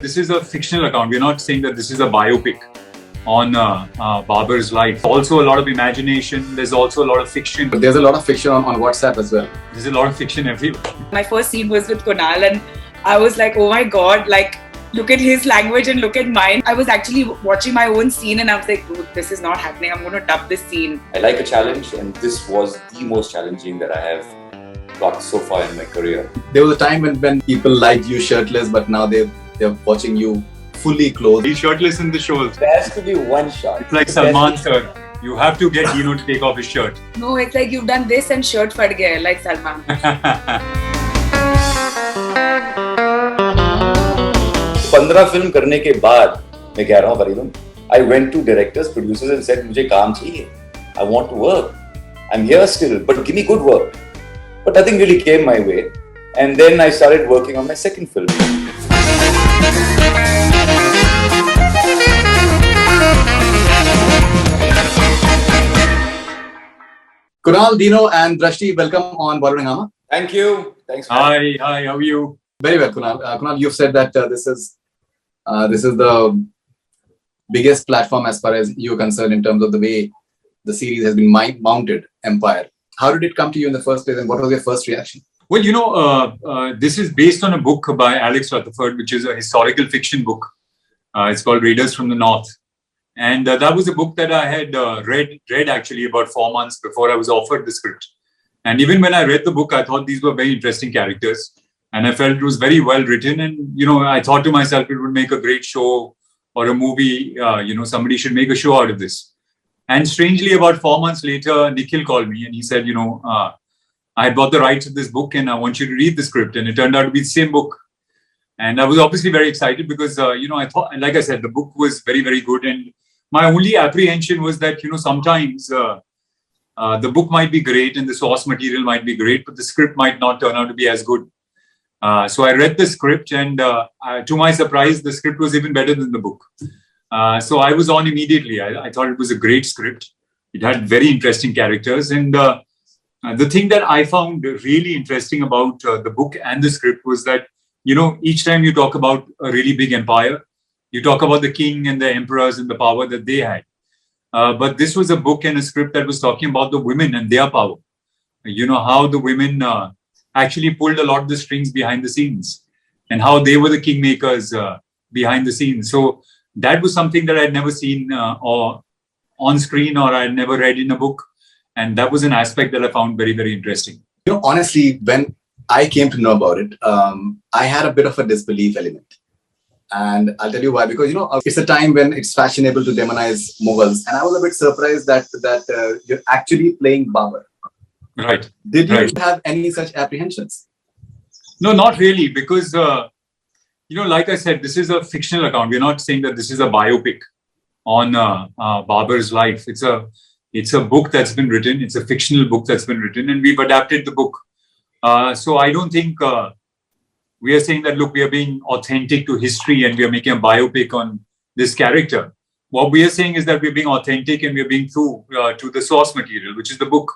this is a fictional account. We're not saying that this is a biopic on Babur's life. Also a lot of imagination. There's also a lot of fiction. But there's a lot of fiction on WhatsApp as well. There's a lot of fiction everywhere. My first scene was with Kunal and I was like, oh my God, like, look at his language and look at mine. I was actually watching my own scene and I was like, dude, this is not happening. I'm going to dub this scene. I like a challenge, and this was the most challenging that I have got so far in my career. There was a time when people liked you shirtless, but now they're watching you fully clothed. He's shirtless in the shows. There has to be one shot. It's like Salman sir. You have to get Dino to take off his shirt. No, it's like you've done this and shirt fad gaya, like Salman. 15 film करने के बाद मैं कह रहा हूँ Faridoon, I went to directors, producers and said मुझे काम चाहिए. I want to work. I'm here still, but give me good work. But nothing really came my way. And then I started working on my second film. Kunal, Dino and Drashti, welcome on Bollywood Hungama. Thank you. Thanks. Hi, how are you? Very well, Kunal. Kunal, you've said that this is the biggest platform as far as you're concerned in terms of the way the series has been mounted, Empire. How did it come to you in the first place and what was your first reaction? Well, you know, this is based on a book by Alex Rutherford, which is a historical fiction book. It's called Raiders from the North. And that was a book that I had read actually about 4 months before I was offered the script. And even when I read the book, I thought these were very interesting characters. And I felt it was very well written. And, you know, I thought to myself, it would make a great show or a movie. You know, somebody should make a show out of this. And strangely, about 4 months later, Nikhil called me and he said, you know, I had bought the rights to this book and I want you to read the script. And it turned out to be the same book. And I was obviously very excited because, you know, I thought, like I said, the book was very, very good. And my only apprehension was that, you know, sometimes the book might be great and the source material might be great, but the script might not turn out to be as good. So I read the script and to my surprise, the script was even better than the book. So I was on immediately. I thought it was a great script. It had very interesting characters. And the thing that I found really interesting about the book and the script was that, you know, each time you talk about a really big empire, you talk about the king and the emperors and the power that they had. But this was a book and a script that was talking about the women and their power. You know, how the women actually pulled a lot of the strings behind the scenes and how they were the kingmakers behind the scenes. So that was something that I'd never seen or on screen or I'd never read in a book. And that was an aspect that I found very, very interesting. You know, honestly, when I came to know about it, I had a bit of a disbelief element. And I'll tell you why, because, you know, it's a time when it's fashionable to demonize Mughals. And I was a bit surprised that you're actually playing Babur. Right. Did you have any such apprehensions? No, not really, because, you know, like I said, this is a fictional account. We're not saying that this is a biopic on Babur's life. It's a book that's been written. It's a fictional book that's been written, and we've adapted the book. So I don't think we are saying that, look, we are being authentic to history and we are making a biopic on this character. What we are saying is that we're being authentic and we're being true to the source material, which is the book.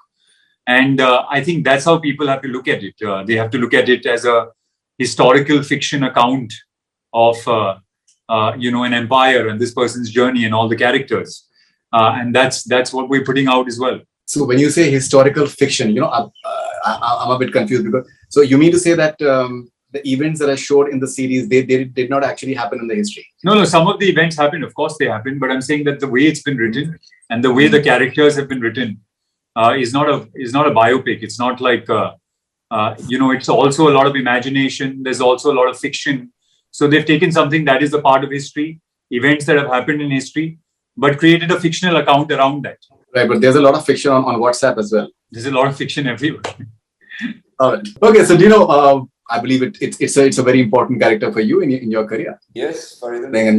And I think that's how people have to look at it. They have to look at it as a historical fiction account of, you know, an empire and this person's journey and all the characters. And that's what we're putting out as well. So when you say historical fiction, you know, I'm a bit confused because, so you mean to say that the events that are showed in the series, they did not actually happen in the history? No, some of the events happened. Of course they happened, but I'm saying that the way it's been written and the way the characters have been written is not a biopic. It's not like, you know, it's also a lot of imagination. There's also a lot of fiction. So they've taken something that is a part of history, events that have happened in history, but created a fictional account around that. Right, but there's a lot of fiction on WhatsApp as well. There's a lot of fiction everywhere. All right. Okay, so do you know, I believe it's a very important character for you in your career. Yes, Faridoon. Playing a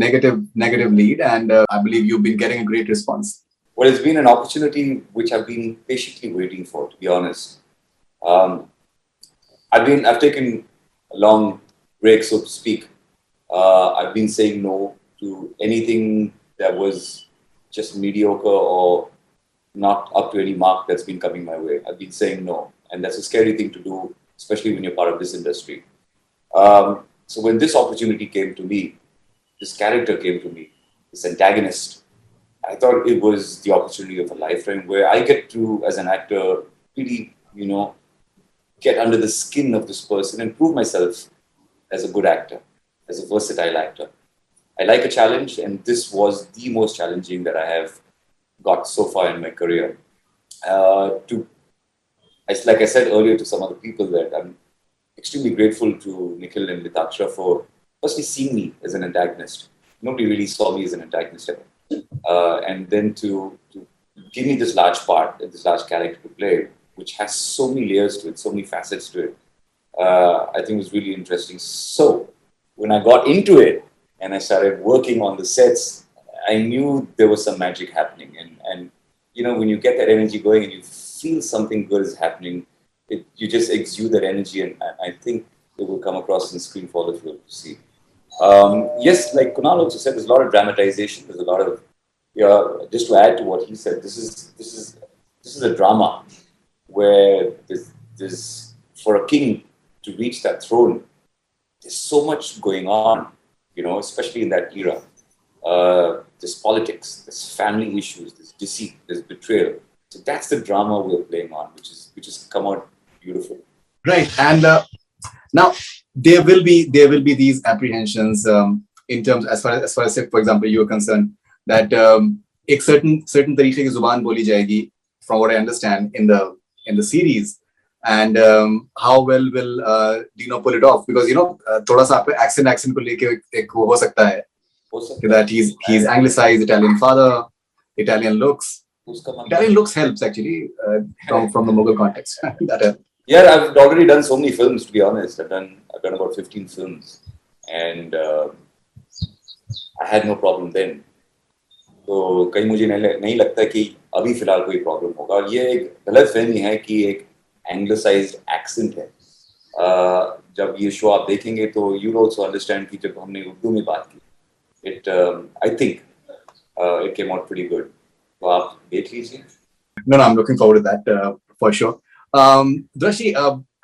negative lead, and I believe you've been getting a great response. Well, it's been an opportunity which I've been patiently waiting for, to be honest. I've taken a long break, so to speak. I've been saying no to anything that was just mediocre or not up to any mark that's been coming my way. I've been saying no. And that's a scary thing to do, especially when you're part of this industry. So when this opportunity came to me, this character came to me, this antagonist, I thought it was the opportunity of a lifetime where I get to, as an actor, really, get under the skin of this person and prove myself as a good actor, as a versatile actor. I like a challenge, and this was the most challenging that I have got so far in my career. Like I said earlier to some other people, that I'm extremely grateful to Nikhil and Mitaksha for firstly seeing me as an antagonist. Nobody really saw me as an antagonist ever. And then to give me this large part, this large character to play, which has so many layers to it, so many facets to it, I think was really interesting. So when I got into it and I started working on the sets, I knew there was some magic happening. And when you get that energy going and you feel something good is happening, you just exude that energy, and I think it will come across on screen for all of you to see. Yes, like Kunal also said, there's a lot of dramatization. There's a lot of, just to add to what he said, this is a drama where there's for a king to reach that throne, there's so much going on, especially in that era. There's politics, there's family issues, there's deceit, there's betrayal. So that's the drama we're playing on, which has come out beautiful. Right, and now there will be these apprehensions in terms as far as for example you are concerned, that एक certain तरीके की जुबान बोली जाएगी, from what I understand in the series, and how well will Dino pull it off, because थोड़ा सा आपके accent को लेके एक वो हो सकता है that he's anglicized, Italian father, Italian looks. Italian looks helps actually from the Mughal context. That helps. Yeah, I've already done so many films, to be honest. I've done about 15 films, and I had no problem then. तो कहीं मुझे नहीं लगता कि अभी फिलहाल कोई problem होगा, और ये एक गलतफहमी है कि एक एंग्लिसाइज्ड एक्सेंट है. जब ये शो आप देखेंगे तो यू ऑल्सो अंडरस्टैंड कि जब हमने उर्दू में बात की, I think it came out pretty good. तो आप देख लीजिए. No, I'm looking forward to that for sure. Drashti,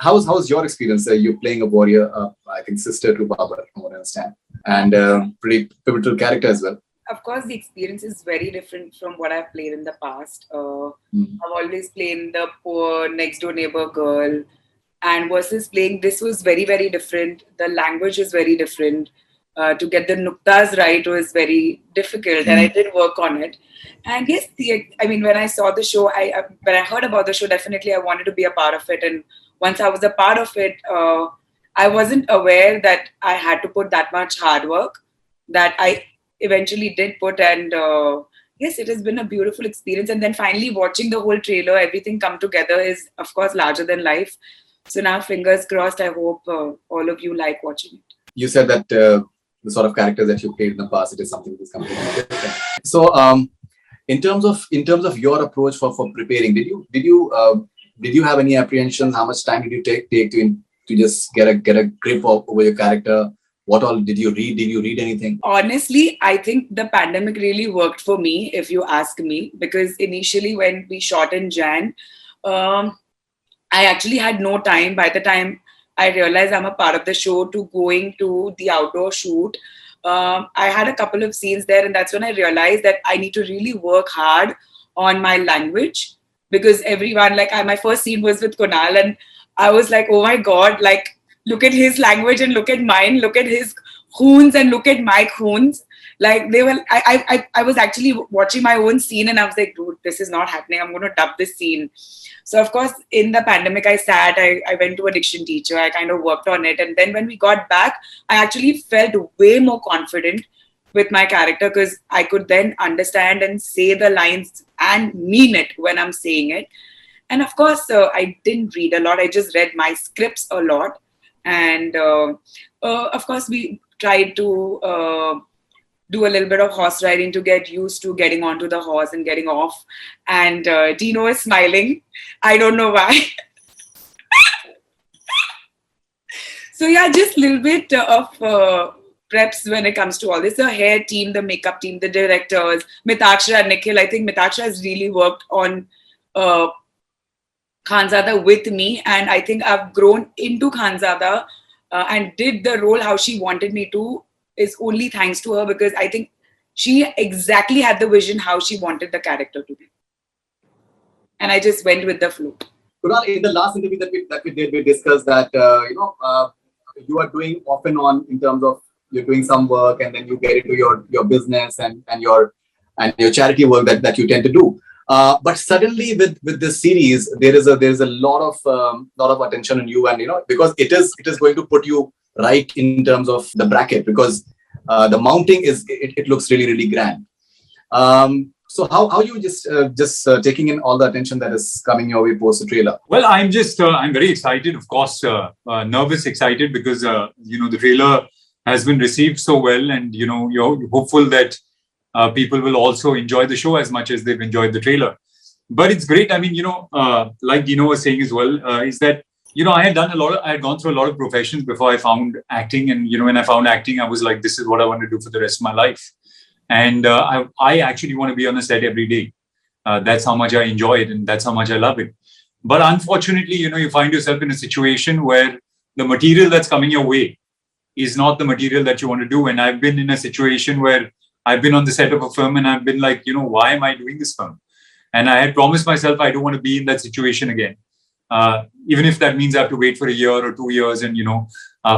how's your experience? You playing a warrior, I think sister to Babar, from what I understand, and pretty pivotal character as well. Of course, the experience is very different from what I've played in the past. I've always played the poor next door neighbor girl, and versus playing this was very, very different. The language is very different. To get the nuktas right was very difficult, and I did work on it. And yes, when I saw the show, when I heard about the show, definitely I wanted to be a part of it. And once I was a part of it, I wasn't aware that I had to put that much hard work that I eventually did put. And yes, it has been a beautiful experience. And then finally watching the whole trailer, everything come together is, of course, larger than life. So now, fingers crossed, I hope all of you like watching it. You said that the sort of characters that you played in the past, it is something that is completely different. So, in terms of your approach for preparing, did you have any apprehensions? How much time did you take to just get a grip over your character? What all did you read? Did you read anything? Honestly, I think the pandemic really worked for me, if you ask me, because initially when we shot in Jan, I actually had no time. By the time I realized I'm a part of the show to going to the outdoor shoot, I had a couple of scenes there, and that's when I realized that I need to really work hard on my language, because everyone, my first scene was with Kunal, and I was like, oh my God, look at his language and look at mine, look at his khoons and look at my khoons. I was actually watching my own scene and I was like, dude, this is not happening. I'm going to dub this scene. So of course, in the pandemic, I went to a diction teacher. I kind of worked on it. And then when we got back, I actually felt way more confident with my character, because I could then understand and say the lines and mean it when I'm saying it. And of course, I didn't read a lot. I just read my scripts a lot. And of course, we tried to do a little bit of horse riding to get used to getting onto the horse and getting off. And Dino is smiling. I don't know why. So yeah, just a little bit of preps when it comes to all this. The hair team, the makeup team, the directors, Mitaksha and Nikhil. I think Mitaksha has really worked on Khanzada with me. And I think I've grown into Khanzada and did the role how she wanted me to is only thanks to her, because I think she exactly had the vision how she wanted the character to be. And I just went with the flow. Kunal, in the last interview that we did, we discussed that you are doing off and on in terms of you're doing some work and then you get into your business and your charity work that you tend to do. But suddenly with this series, there is a lot of attention on you, and because it is going to put you right in terms of the bracket, because the mounting it looks really grand. So how you just taking in all the attention that is coming your way post the trailer? Well, I'm very excited, of course, nervous, excited, because the trailer has been received so well, and you're hopeful that people will also enjoy the show as much as they've enjoyed the trailer. But it's great. I mean, like Dino was saying as well, is that I had gone through a lot of professions before I found acting, and when I found acting, I was like, this is what I want to do for the rest of my life. And I actually want to be on a set every day. That's how much I enjoy it, and that's how much I love it. But unfortunately, you find yourself in a situation where the material that's coming your way is not the material that you want to do. And I've been in a situation where I've been on the set of a film and I've been like, why am I doing this film? And I had promised myself I don't want to be in that situation again. Even if that means I have to wait for a year or 2 years and,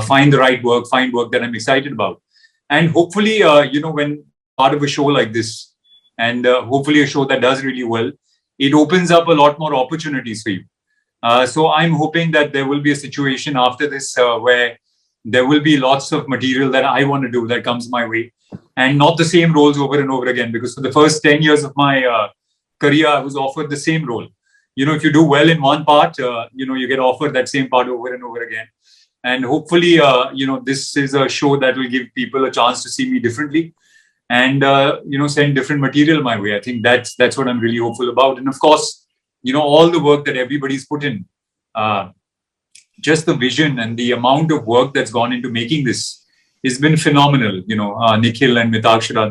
find the right work, find work that I'm excited about. And hopefully, when part of a show like this, and hopefully a show that does really well, it opens up a lot more opportunities for you. So I'm hoping that there will be a situation after this where there will be lots of material that I want to do that comes my way, and not the same roles over and over again. Because for the first 10 years of my career, I was offered the same role. If you do well in one part, you get offered that same part over and over again. And hopefully, this is a show that will give people a chance to see me differently, and send different material my way. I think that's what I'm really hopeful about. And of course, all the work that everybody's put in, just the vision and the amount of work that's gone into making this has been phenomenal. Nikhil and Mitakshara,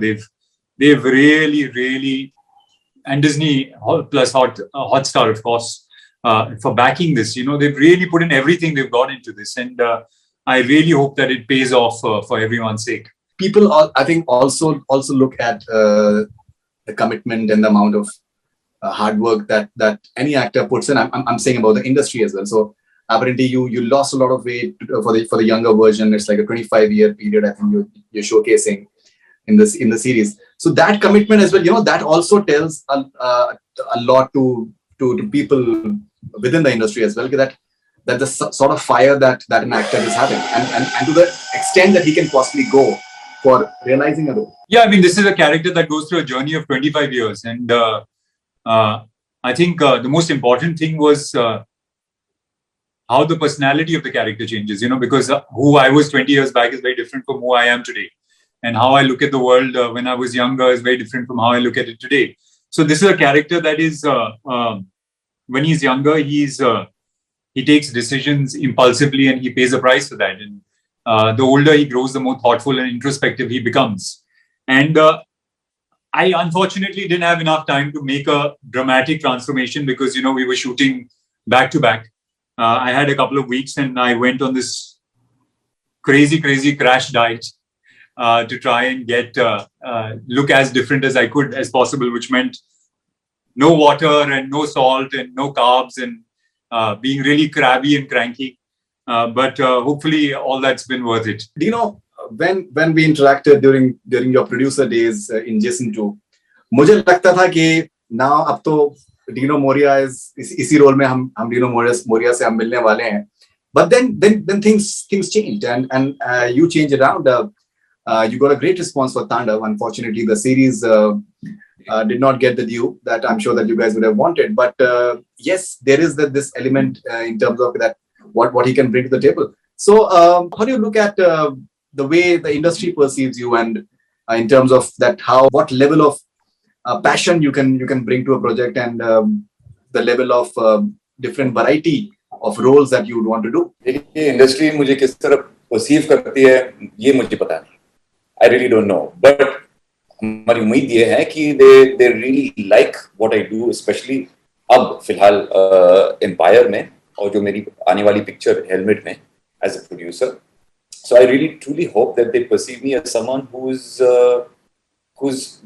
they've really, and Disney plus Hotstar, of course, for backing this. They've really put in everything they've gone into this, and I really hope that it pays off for everyone's sake. People, I think, also look at the commitment and the amount of hard work that any actor puts in. I'm saying about the industry as well. So apparently, you lost a lot of weight for the younger version. It's like a 25-year period. I think you're showcasing in the series. So that commitment as well, that also tells a lot to people within the industry as well, that the sort of fire that an actor is having, and to the extent that he can possibly go for realizing a role. Yeah, I mean, this is a character that goes through a journey of 25 years. And I think the most important thing was how the personality of the character changes, because who I was 20 years back is very different from who I am today. And how I look at the world when I was younger is very different from how I look at it today. So this is a character that is, when he's younger, he takes decisions impulsively and he pays a price for that. And the older he grows, the more thoughtful and introspective he becomes. And I unfortunately didn't have enough time to make a dramatic transformation because, we were shooting back to back. I had a couple of weeks and I went on this crazy crash diet to try and get look as different as I could as possible, which meant no water and no salt and no carbs and being really crabby and cranky. But hopefully all that's been worth it. Dino, when we interacted during your producer days in Jason 2, मुझे लगता था कि now अब तो Dino Morea is इसी role में हम Dino Morea से हम मिलने वाले हैं. But then things changed and you changed around. You got a great response for Tandav. Unfortunately, the series did not get the due that I'm sure that you guys would have wanted. But yes, there is this element in terms of that what he can bring to the table. So how do you look at the way the industry perceives you, and in terms of that, what level of passion you can bring to a project, and the level of different variety of roles that you would want to do? देखिए industry मुझे किस तरह perceive करती है ये मुझे पता नहीं. I really don't know, but हमारी उम्मीद ये है कि they really like what I do, especially अब फिलहाल एम्पायर में और जो मेरी आने वाली पिक्चर हेलमेट में as a producer. So I really truly hope that they perceive me as someone who's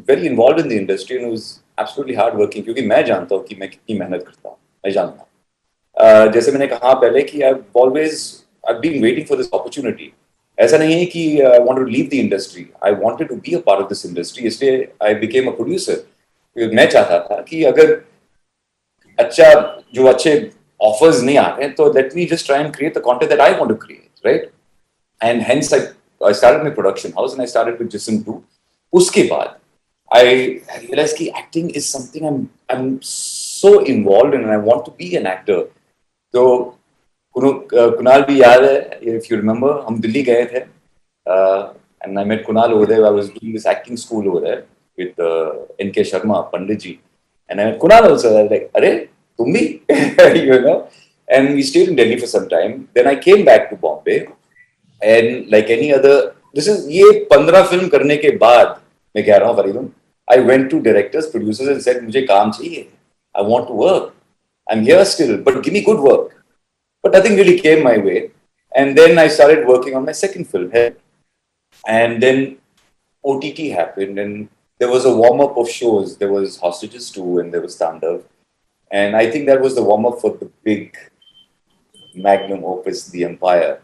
very involved in the industry and who's absolutely hardworking. क्योंकि मैं जानता हूँ कि मैं कितनी मेहनत करता हूँ, मैं जानता हूँ। जैसे मैंने कहा पहले कि I've been waiting for this opportunity. ऐसा नहीं है कि I want to leave the industry. I wanted to be a part of this industry. इसलिए I became a producer. मैं चाहता था कि अगर अच्छे offers नहीं आ रहे हैं तो let me just try and create the content that I want to create, right? And hence I started my production house and I started with Jism 2. Uske baad, I realized that acting is something I'm so involved in and I want to be an actor. So Kunal bhi yaad hai, if you remember, hum Delhi gaye the, and I met Kunal over there. I was doing this acting school over there with N.K. Sharma, Pandit ji. And I met Kunal also. I was like, "Arey, tum bhi?" You know. And we stayed in Delhi for some time. Then I came back to Bombay. And like any other, ये 15 film करने के बाद मैं कह रहा हूँ Faridoon, I went to directors, producers and said मुझे काम चाहिए, I want to work, I'm here still, but give me good work. But nothing really came my way. And then I started working on my second film, and then OTT happened, and there was a warm up of shows. There was Hostages 2, and there was Tandav, and I think that was the warm up for the big magnum opus, The Empire.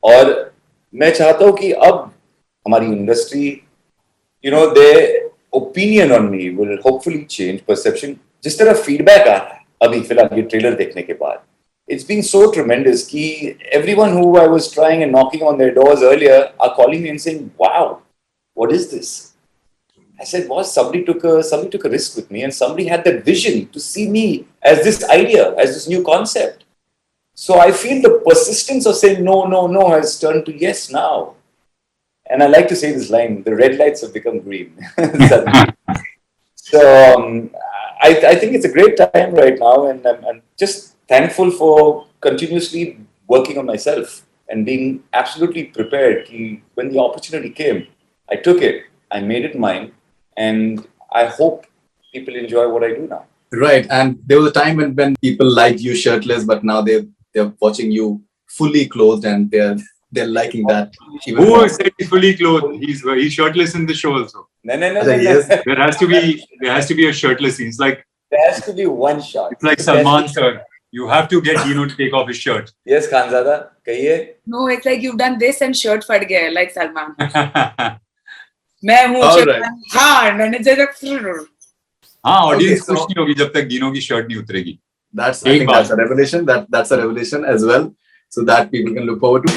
और मैं चाहता हूँ कि अब हमारी industry, their opinion on me will hopefully change perception. जिस तरह feedback आ रहा है अभी फिलहाल ये ट्रेलर देखने के बाद, it's been so tremendous कि everyone who I was trying and knocking on their doors earlier are calling me and saying, "Wow, what is this?" I said, "Boss, somebody took a risk with me, and somebody had that vision to see me as this idea, as this new concept." So I feel the persistence of saying no, no, no has turned to yes now. And I like to say this line, the red lights have become green. So I think it's a great time right now, and I'm just thankful for continuously working on myself and being absolutely prepared. When the opportunity came, I took it, I made it mine, and I hope people enjoy what I do now. Right. And there was a time when people liked you shirtless, but now they're watching you fully clothed and they're liking that. Who said he's fully clothed? He's shirtless in the show also. No. Yes. There has to be a shirtless scene. It's like there has to be one shot. It's like Salman sir. You have to get Dino to take off his shirt. Yes, Khanzada, kahiye. No, it's like you've done this and shirt फट गया like Salman. मैं हूँ हाँ मैंने जरा हाँ audience खुश नहीं होगी जब तक Dino की शर्ट नहीं उतरेगी. I think that's a revelation. That's a revelation as well, so that people can look forward to.